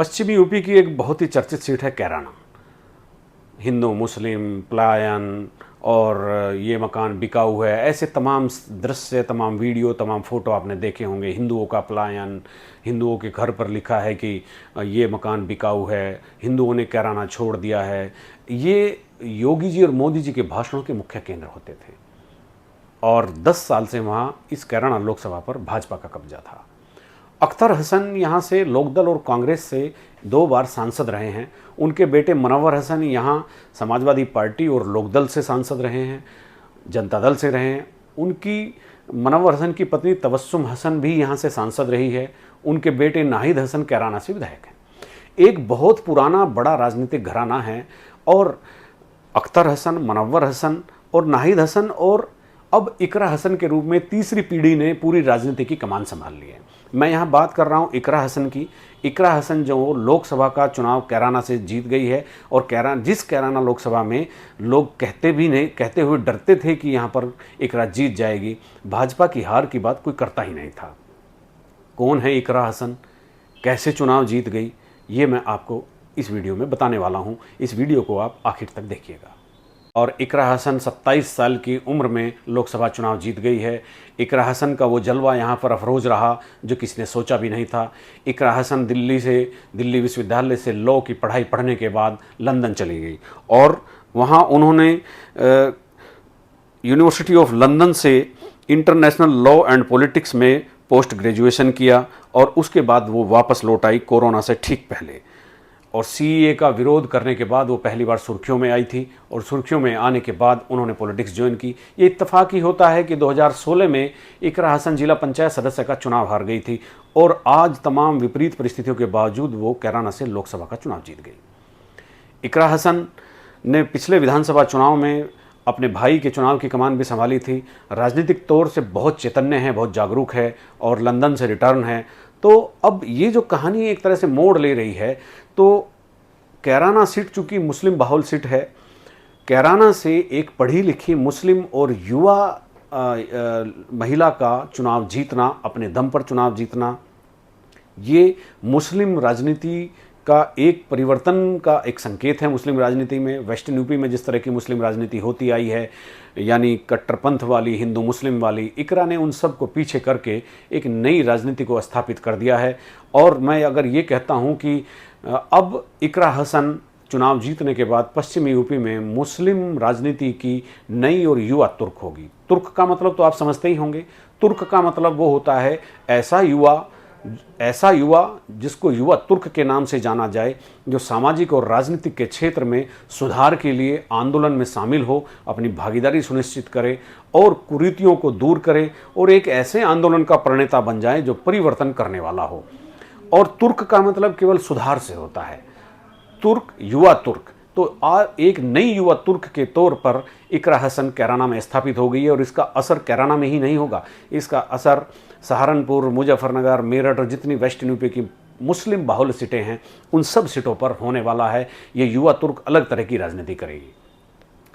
पश्चिमी यूपी की एक बहुत ही चर्चित सीट है कैराना। हिंदू मुस्लिम पलायन और ये मकान बिका हुआ है, ऐसे तमाम दृश्य, तमाम वीडियो, तमाम फ़ोटो आपने देखे होंगे। हिंदुओं का पलायन, हिंदुओं के घर पर लिखा है कि ये मकान बिकाऊ है, हिंदुओं ने कैराना छोड़ दिया है। ये योगी जी और मोदी जी के भाषणों के मुख्य केंद्र होते थे और 10 साल से वहाँ इस कैराना लोकसभा पर भाजपा का कब्जा था। अख्तर हसन यहाँ से लोकदल और कांग्रेस से 2 बार सांसद रहे हैं। उनके बेटे मनव्वर हसन यहाँ समाजवादी पार्टी और लोकदल से सांसद रहे हैं, जनता दल से रहे हैं। उनकी मनव्वर हसन की पत्नी तबस्सुम हसन भी यहाँ से सांसद रही है। उनके बेटे नाहिद हसन कैराना से विधायक हैं। एक बहुत पुराना बड़ा राजनीतिक घराना है और अख्तर हसन, मनव्वर हसन और नाहिद हसन और अब इकरा हसन के रूप में तीसरी पीढ़ी ने पूरी राजनीति की कमान संभाल ली है। मैं यहाँ बात कर रहा हूँ इकरा हसन की। इकरा हसन जो लोकसभा का चुनाव कैराना से जीत गई है और जिस कैराना लोकसभा में लोग कहते हुए डरते थे कि यहाँ पर इकरा जीत जाएगी, भाजपा की हार की बात कोई करता ही नहीं था। कौन है इकरा हसन, कैसे चुनाव जीत गई, ये मैं आपको इस वीडियो में बताने वाला हूँ। इस वीडियो को आप आखिर तक देखिएगा। और इकरा हसन 27 साल की उम्र में लोकसभा चुनाव जीत गई है। इकरा हसन का वो जलवा यहाँ पर अफरोज रहा जो किसी ने सोचा भी नहीं था। इकरा हसन दिल्ली विश्वविद्यालय से लॉ की पढ़ाई पढ़ने के बाद लंदन चली गई और वहाँ उन्होंने यूनिवर्सिटी ऑफ लंदन से इंटरनेशनल लॉ एंड पॉलिटिक्स में पोस्ट ग्रेजुएशन किया और उसके बाद वो वापस लौट आई कोरोना से ठीक पहले। और सीएए का विरोध करने के बाद वो पहली बार सुर्खियों में आई थी और सुर्खियों में आने के बाद उन्होंने पॉलिटिक्स ज्वाइन की। ये इत्तफाकी होता है कि 2016 में इकरा हसन जिला पंचायत सदस्य का चुनाव हार गई थी और आज तमाम विपरीत परिस्थितियों के बावजूद वो कैराना से लोकसभा का चुनाव जीत गई। इकरा हसन ने पिछले विधानसभा चुनाव में अपने भाई के चुनाव की कमान भी संभाली थी। राजनीतिक तौर से बहुत चैतन्य है, बहुत जागरूक है और लंदन से रिटर्न है। तो अब ये जो कहानी एक तरह से मोड़ ले रही है, तो कैराना सीट चूंकि मुस्लिम बाहुल सीट है, कैराना से एक पढ़ी लिखी मुस्लिम और युवा महिला का चुनाव जीतना, अपने दम पर चुनाव जीतना, ये मुस्लिम राजनीति का एक परिवर्तन का एक संकेत है। मुस्लिम राजनीति में वेस्टर्न यूपी में जिस तरह की मुस्लिम राजनीति होती आई है, यानी कट्टरपंथ वाली, हिंदू मुस्लिम वाली, इकरा ने उन सब को पीछे करके एक नई राजनीति को स्थापित कर दिया है। और मैं अगर ये कहता हूँ कि अब इकरा हसन चुनाव जीतने के बाद पश्चिमी यूपी में मुस्लिम राजनीति की नई और युवा तुर्क होगी। तुर्क का मतलब तो आप समझते ही होंगे। तुर्क का मतलब वो होता है ऐसा युवा जिसको युवा तुर्क के नाम से जाना जाए, जो सामाजिक और राजनीतिक के क्षेत्र में सुधार के लिए आंदोलन में शामिल हो, अपनी भागीदारी सुनिश्चित करे और कुरीतियों को दूर करे और एक ऐसे आंदोलन का प्रणेता बन जाए जो परिवर्तन करने वाला हो। और तुर्क का मतलब केवल सुधार से होता है। तुर्क, युवा तुर्क। तो एक नई युवा तुर्क के तौर पर इकरा हसन कैराना में स्थापित हो गई है और इसका असर कैराना में ही नहीं होगा, इसका असर सहारनपुर, मुजफ्फरनगर, मेरठ और जितनी वेस्ट यूपी की मुस्लिम बाहुल सीटें हैं उन सब सीटों पर होने वाला है। ये युवा तुर्क अलग तरह की राजनीति करेगी।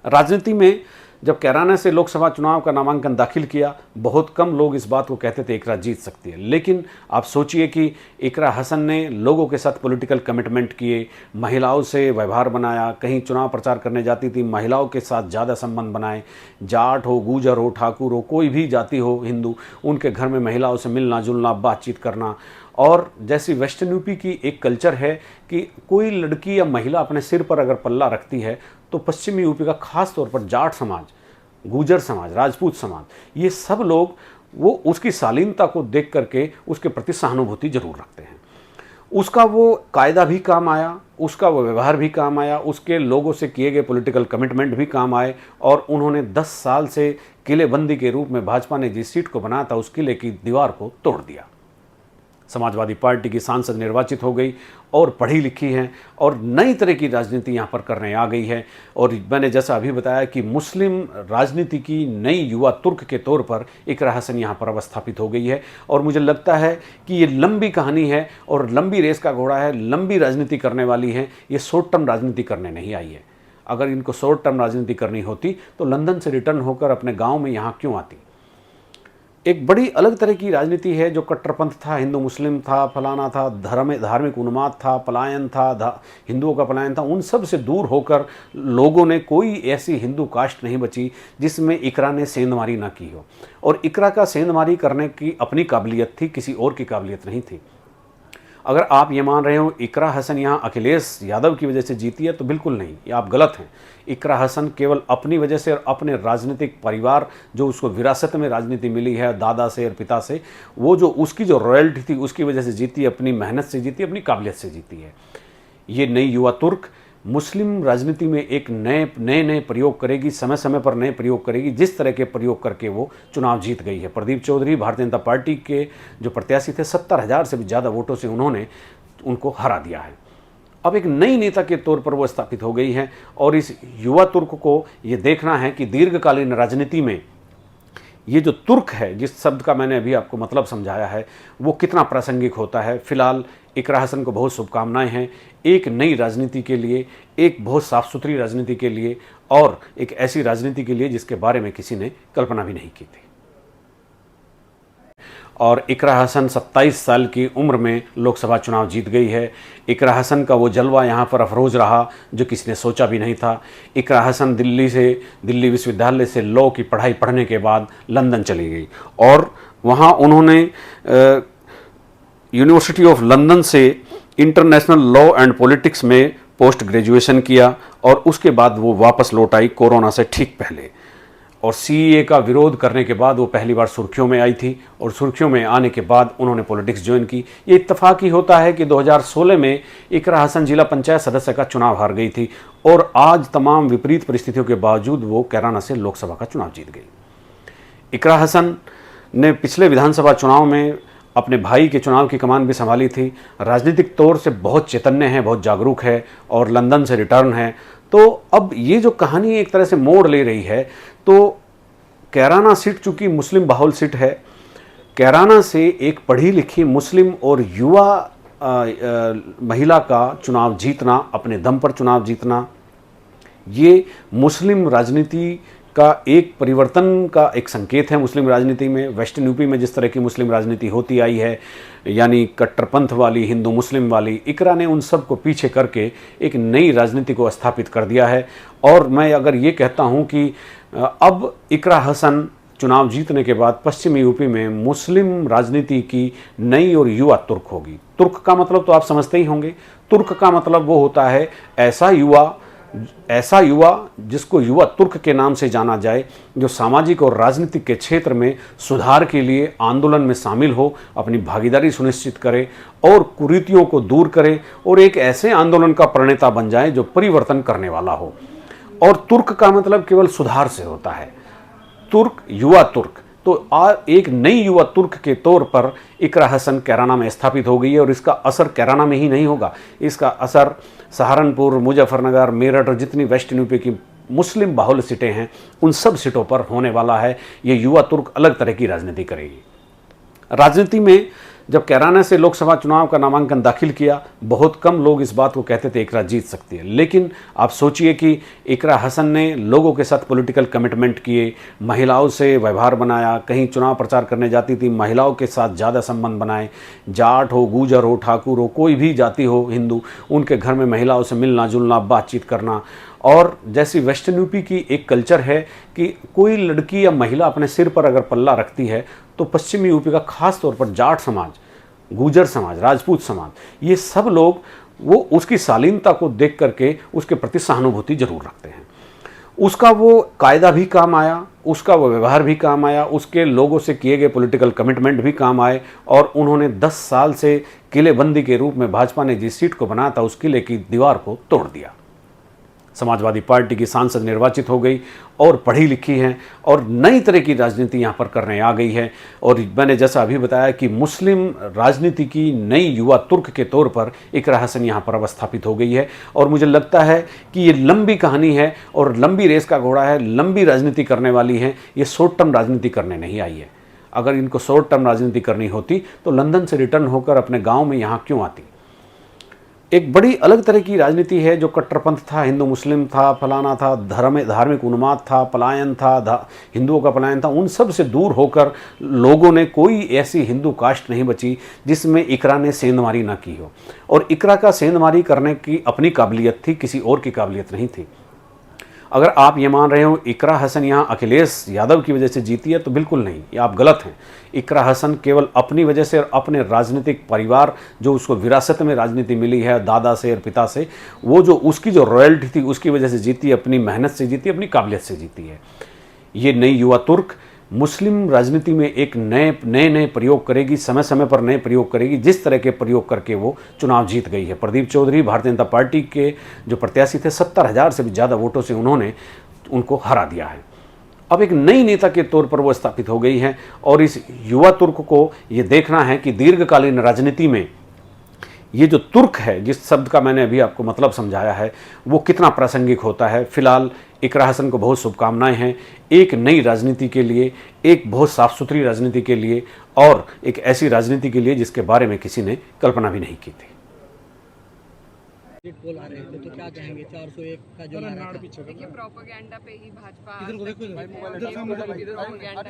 राजनीति में जब कैराना से लोकसभा चुनाव का नामांकन दाखिल किया, बहुत कम लोग इस बात को कहते थे इकरा जीत सकती है। लेकिन आप सोचिए कि इकरा हसन ने लोगों के साथ पॉलिटिकल कमिटमेंट किए, महिलाओं से व्यवहार बनाया, कहीं चुनाव प्रचार करने जाती थी महिलाओं के साथ ज़्यादा संबंध बनाए। जाट हो, गुजर हो, ठाकुर हो, कोई भी जाति हो, हिंदू, उनके घर में महिलाओं से मिलना जुलना, बातचीत करना। और जैसी वेस्टर्न यूपी की एक कल्चर है कि कोई लड़की या महिला अपने सिर पर अगर पल्ला रखती है तो पश्चिमी यूपी का खास तौर पर जाट समाज, गुजर समाज, राजपूत समाज, ये सब लोग वो उसकी शालीनता को देख करके उसके प्रति सहानुभूति जरूर रखते हैं। उसका वो कायदा भी काम आया, उसका वो व्यवहार भी काम आया, उसके लोगों से किए गए पॉलिटिकल कमिटमेंट भी काम आए और उन्होंने 10 साल से किलेबंदी के रूप में भाजपा ने जिस सीट को बनाया था उस किले की दीवार को तोड़ दिया। समाजवादी पार्टी की सांसद निर्वाचित हो गई और पढ़ी लिखी है और नई तरह की राजनीति यहाँ पर करने आ गई है। और मैंने जैसा अभी बताया कि मुस्लिम राजनीति की नई युवा तुर्क के तौर पर इकरा हसन यहाँ पर अवस्थापित हो गई है। और मुझे लगता है कि ये लंबी कहानी है और लंबी रेस का घोड़ा है, लंबी राजनीति करने वाली है। ये शॉर्ट टर्म राजनीति करने नहीं आई है। अगर इनको शॉर्ट टर्म राजनीति करनी होती तो लंदन से रिटर्न होकर अपने गाँव में यहाँ क्यों आती। एक बड़ी अलग तरह की राजनीति है जो कट्टरपंथ था, हिंदू मुस्लिम था, फलाना था, धार्मिक उन्माद था, पलायन था, हिंदुओं का पलायन था। उन सब से दूर होकर लोगों ने, कोई ऐसी हिंदू कास्ट नहीं बची जिसमें इकरा ने सेंधमारी ना की हो। और इकरा का सेंधमारी करने की अपनी काबिलियत थी, किसी और की काबिलियत नहीं थी। अगर आप ये मान रहे हो इकरा हसन यहाँ अखिलेश यादव की वजह से जीती है, तो बिल्कुल नहीं, ये आप गलत हैं। इकरा हसन केवल अपनी वजह से और अपने राजनीतिक परिवार, जो उसको विरासत में राजनीति मिली है दादा से और पिता से, वो जो उसकी जो रॉयल्टी थी उसकी वजह से जीती, अपनी मेहनत से जीती, अपनी काबिलियत से जीती है। ये नई युवा तुर्क मुस्लिम राजनीति में एक नए प्रयोग करेगी, समय समय पर नए प्रयोग करेगी, जिस तरह के प्रयोग करके वो चुनाव जीत गई है। प्रदीप चौधरी भारतीय जनता पार्टी के जो प्रत्याशी थे, 70,000 से भी ज़्यादा वोटों से उन्होंने उनको हरा दिया है। अब एक नई नेता के तौर पर वो स्थापित हो गई है। और इस युवा तुर्क को ये देखना है कि दीर्घकालीन राजनीति में ये जो तुर्क है, जिस शब्द का मैंने अभी आपको मतलब समझाया है, वो कितना प्रासंगिक होता है। फिलहाल इकरा हसन को बहुत शुभकामनाएं हैं एक नई राजनीति के लिए, एक बहुत साफ सुथरी राजनीति के लिए, और एक ऐसी राजनीति के लिए जिसके बारे में किसी ने कल्पना भी नहीं की थी। और इकरा हसन 27 साल की उम्र में लोकसभा चुनाव जीत गई है। इकरा हसन का वो जलवा यहाँ पर अफरोज रहा जो किसी ने सोचा भी नहीं था। इकरा हसन दिल्ली विश्वविद्यालय से लॉ की पढ़ाई पढ़ने के बाद लंदन चली गई और वहाँ उन्होंने यूनिवर्सिटी ऑफ लंदन से इंटरनेशनल लॉ एंड पॉलिटिक्स में पोस्ट ग्रेजुएशन किया और उसके बाद वो वापस लौट आई कोरोना से ठीक पहले। और सीए का विरोध करने के बाद वो पहली बार सुर्खियों में आई थी और सुर्खियों में आने के बाद उन्होंने पॉलिटिक्स ज्वाइन की। ये इत्तेफाक ही होता है कि 2016 में इकरा हसन जिला पंचायत सदस्य का चुनाव हार गई थी और आज तमाम विपरीत परिस्थितियों के बावजूद वो कैराना से लोकसभा का चुनाव जीत गई। इकरा हसन ने पिछले विधानसभा चुनाव में अपने भाई के चुनाव की कमान भी संभाली थी। राजनीतिक तौर से बहुत चैतन्य है, बहुत जागरूक है और लंदन से रिटर्न है। तो अब ये जो कहानी एक तरह से मोड़ ले रही है, तो कैराना सीट चूंकि मुस्लिम बाहुल सीट है, कैराना से एक पढ़ी लिखी मुस्लिम और युवा महिला का चुनाव जीतना, अपने दम पर चुनाव जीतना, ये मुस्लिम राजनीति का एक परिवर्तन का एक संकेत है। मुस्लिम राजनीति में, वेस्टर्न यूपी में जिस तरह की मुस्लिम राजनीति होती आई है, यानी कट्टरपंथ वाली, हिंदू मुस्लिम वाली, इकरा ने उन सब को पीछे करके एक नई राजनीति को स्थापित कर दिया है। और मैं अगर ये कहता हूँ कि अब इकरा हसन चुनाव जीतने के बाद पश्चिमी यूपी में मुस्लिम राजनीति की नई और युवा तुर्क होगी। तुर्क का मतलब तो आप समझते ही होंगे। तुर्क का मतलब वो होता है ऐसा युवा जिसको युवा तुर्क के नाम से जाना जाए, जो सामाजिक और राजनीतिक के क्षेत्र में सुधार के लिए आंदोलन में शामिल हो, अपनी भागीदारी सुनिश्चित करे और कुरीतियों को दूर करे और एक ऐसे आंदोलन का प्रणेता बन जाए जो परिवर्तन करने वाला हो। और तुर्क का मतलब केवल सुधार से होता है। तुर्क, युवा तुर्क, तो एक नई युवा तुर्क के तौर पर इकरा हसन कैराना में स्थापित हो गई है। और इसका असर कैराना में ही नहीं होगा, इसका असर सहारनपुर, मुजफ्फरनगर, मेरठ और जितनी वेस्टर्न यूपी की मुस्लिम बाहुल सीटें हैं उन सब सीटों पर होने वाला है। ये युवा तुर्क अलग तरह की राजनीति करेगी। राजनीति में जब कैराना से लोकसभा चुनाव का नामांकन दाखिल किया, बहुत कम लोग इस बात को कहते थे इकरा जीत सकती है। लेकिन आप सोचिए कि इकरा हसन ने लोगों के साथ पॉलिटिकल कमिटमेंट किए, महिलाओं से व्यवहार बनाया, कहीं चुनाव प्रचार करने जाती थी महिलाओं के साथ ज़्यादा संबंध बनाए। जाट हो, गुजर हो, ठाकुर हो, कोई भी जाति हो, हिंदू, उनके घर में महिलाओं से मिलना जुलना, बातचीत करना। और जैसी वेस्टर्न यूपी की एक कल्चर है कि कोई लड़की या महिला अपने सिर पर अगर पल्ला रखती है तो पश्चिमी यूपी का खास तौर पर जाट समाज, गुजर समाज, राजपूत समाज, ये सब लोग वो उसकी शालीनता को देख करके उसके प्रति सहानुभूति जरूर रखते हैं। उसका वो कायदा भी काम आया, उसका वो व्यवहार भी काम आया, उसके लोगों से किए गए पॉलिटिकल कमिटमेंट भी काम आए। और उन्होंने 10 साल से किलेबंदी के रूप में भाजपा ने जिस सीट को बनाया था उस किले की दीवार को तोड़ दिया। समाजवादी पार्टी की सांसद निर्वाचित हो गई और पढ़ी लिखी हैं और नई तरह की राजनीति यहाँ पर करने आ गई है। और मैंने जैसा अभी बताया कि मुस्लिम राजनीति की नई युवा तुर्क के तौर पर इकरा हसन यहाँ पर अवस्थापित हो गई है। और मुझे लगता है कि ये लंबी कहानी है और लंबी रेस का घोड़ा है, लंबी राजनीति करने वाली है। ये शॉर्ट टर्म राजनीति करने नहीं आई है। अगर इनको शॉर्ट टर्म राजनीति करनी होती तो लंदन से रिटर्न होकर अपने गाँव में यहाँ क्यों आती। एक बड़ी अलग तरह की राजनीति है जो कट्टरपंथ था, हिंदू मुस्लिम था, फलाना था, धार्मिक उन्माद था, पलायन था, हिंदुओं का पलायन था। उन सब से दूर होकर लोगों ने, कोई ऐसी हिंदू कास्ट नहीं बची जिसमें इकरा ने सेंधमारी ना की हो। और इकरा का सेंधमारी करने की अपनी काबिलियत थी, किसी और की काबिलियत नहीं थी। अगर आप ये मान रहे हो इकरा हसन यहाँ अखिलेश यादव की वजह से जीती है, तो बिल्कुल नहीं, ये आप गलत हैं। इकरा हसन केवल अपनी वजह से और अपने राजनीतिक परिवार, जो उसको विरासत में राजनीति मिली है दादा से और पिता से, वो जो उसकी जो रॉयल्टी थी उसकी वजह से जीती, अपनी मेहनत से जीती, अपनी काबिलियत से जीती है। ये नई युवा तुर्क मुस्लिम राजनीति में एक नए प्रयोग करेगी, समय समय पर नए प्रयोग करेगी, जिस तरह के प्रयोग करके वो चुनाव जीत गई है। प्रदीप चौधरी भारतीय जनता पार्टी के जो प्रत्याशी थे, 70,000 से भी ज़्यादा वोटों से उन्होंने उनको हरा दिया है। अब एक नई नेता के तौर पर वो स्थापित हो गई हैं और इस युवा तुर्क को ये देखना है कि दीर्घकालीन राजनीति में ये जो तुर्क है, जिस शब्द का मैंने अभी आपको मतलब समझाया है, वो कितना प्रासंगिक होता है। फिलहाल इकरा हसन को बहुत शुभकामनाएं हैं एक नई राजनीति के लिए, एक बहुत साफ सुथरी राजनीति के लिए और एक ऐसी राजनीति के लिए जिसके बारे में किसी ने कल्पना भी नहीं की थी। पोल आ रहे थे तो क्या कहेंगे 401 का जो नारा था? देखिए, प्रोपेगेंडा पे ही भाजपा इधर देखो,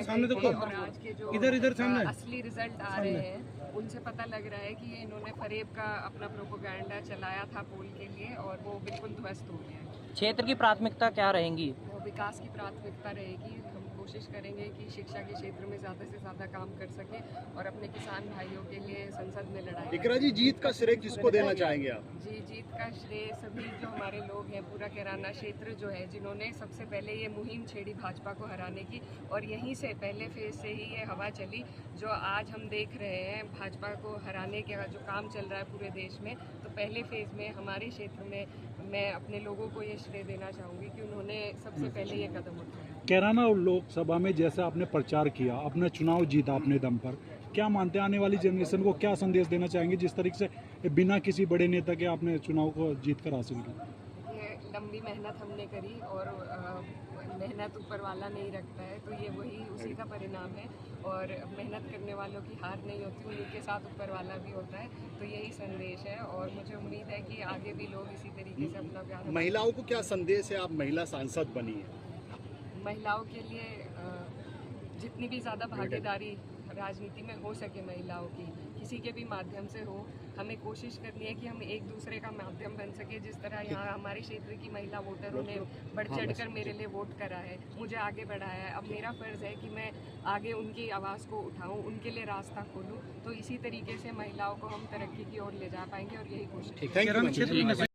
सामने देखो, और आज के जो इधर सामने असली रिजल्ट आ रहे हैं उनसे पता लग रहा है कि ये इन्होंने फरेब का अपना प्रोपेगेंडा चलाया था पोल के लिए और वो बिल्कुल ध्वस्त हो गया है। क्षेत्र की प्राथमिकता क्या रहेंगी? विकास की प्राथमिकता रहेगी। हम कोशिश करेंगे कि शिक्षा के क्षेत्र में ज़्यादा से ज़्यादा काम कर सके और अपने किसान भाइयों के लिए संसद में लड़ाई। इकरा जी, जीत का श्रेय किसको देना चाहेंगे आप? जी, जीत का श्रेय सभी जो हमारे लोग हैं, पूरा कैराना क्षेत्र जो है, जिन्होंने सबसे पहले ये मुहिम छेड़ी भाजपा को हराने की, और यहीं से पहले फेज से ही ये हवा चली जो आज हम देख रहे हैं भाजपा को हराने का जो काम चल रहा है पूरे देश में। तो पहले फेज में हमारे क्षेत्र में मैं अपने लोगों को ये श्रेय देना चाहूँगी कि उन्होंने सबसे पहले ये कदम उठाया। कैराना और लोकसभा में जैसे आपने प्रचार किया, अपना चुनाव जीता अपने दम पर, क्या मानते हैं आने वाली जनरेशन को क्या संदेश देना चाहेंगे जिस तरीके से बिना किसी बड़े नेता के आपने चुनाव को जीत कर हासिल किया? ये लंबी मेहनत हमने करी और मेहनत ऊपर वाला नहीं रखता है, तो ये वही उसी का परिणाम है। और मेहनत करने वालों की हार नहीं होती, उन्हीं के साथ ऊपर वाला भी होता है। तो यही संदेश है और मुझे उम्मीद है कि आगे भी लोग इसी तरीके से अपना प्यार। महिलाओं को क्या संदेश है? आप महिला सांसद बनी है। महिलाओं के लिए जितनी भी ज़्यादा भागीदारी राजनीति में हो सके महिलाओं की, किसी के भी माध्यम से हो, हमें कोशिश करनी है कि हम एक दूसरे का माध्यम बन सके। जिस तरह यहाँ हमारे क्षेत्र की महिला वोटरों ने बढ़ चढ़कर मेरे लिए वोट करा है, मुझे आगे बढ़ाया है। अब मेरा फ़र्ज़ है कि मैं आगे उनकी आवाज़ को उठाऊँ, उनके लिए रास्ता खोलूँ। तो इसी तरीके से महिलाओं को हम तरक्की की ओर ले जा पाएंगे और यही कोशिश।